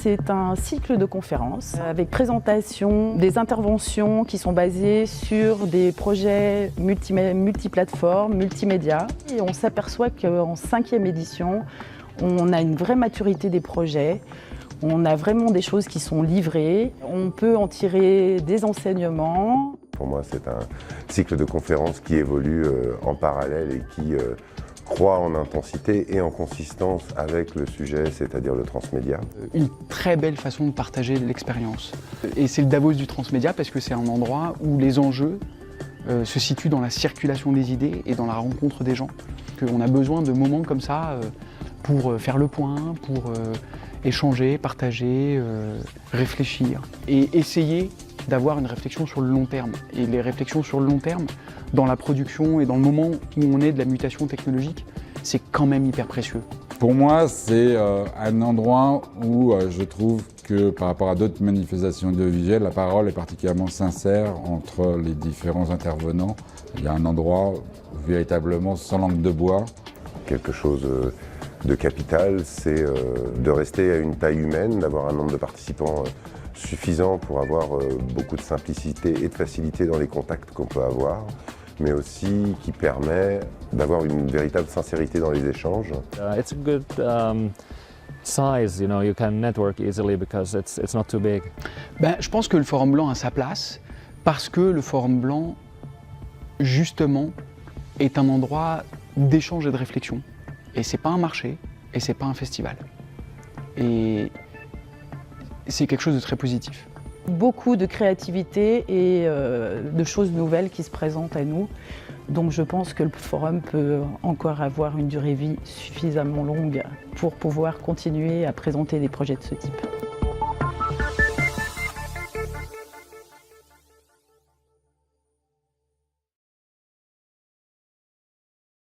c'est un cycle de conférences avec présentation, des interventions qui sont basées sur des projets multiplateformes, multimédia. Et on s'aperçoit qu'en 5e édition, on a une vraie maturité des projets. On a vraiment des choses qui sont livrées. On peut en tirer des enseignements. Pour moi, c'est un cycle de conférences qui évolue en parallèle et qui croît en intensité et en consistance avec le sujet, c'est-à-dire le transmédia. Une très belle façon de partager l'expérience. Et c'est le Davos du transmédia parce que c'est un endroit où les enjeux se situent dans la circulation des idées et dans la rencontre des gens. On a besoin de moments comme ça pour faire le point, pour échanger, partager, réfléchir et essayer d'avoir une réflexion sur le long terme. Et les réflexions sur le long terme, dans la production et dans le moment où on est de la mutation technologique, c'est quand même hyper précieux. Pour moi, c'est un endroit où je trouve que par rapport à d'autres manifestations audiovisuelles, la parole est particulièrement sincère entre les différents intervenants. Il y a un endroit véritablement sans langue de bois. Quelque chose de capital, c'est de rester à une taille humaine, d'avoir un nombre de participants suffisant pour avoir beaucoup de simplicité et de facilité dans les contacts qu'on peut avoir, mais aussi qui permet d'avoir une véritable sincérité dans les échanges. It's a good size, you can network easily because it's not too big. Je pense que le Forum Blanc a sa place parce que le Forum Blanc, justement, est un endroit d'échange et de réflexion. Et c'est pas un marché, et c'est pas un festival. Et c'est quelque chose de très positif. Beaucoup de créativité et de choses nouvelles qui se présentent à nous. Donc je pense que le forum peut encore avoir une durée de vie suffisamment longue pour pouvoir continuer à présenter des projets de ce type.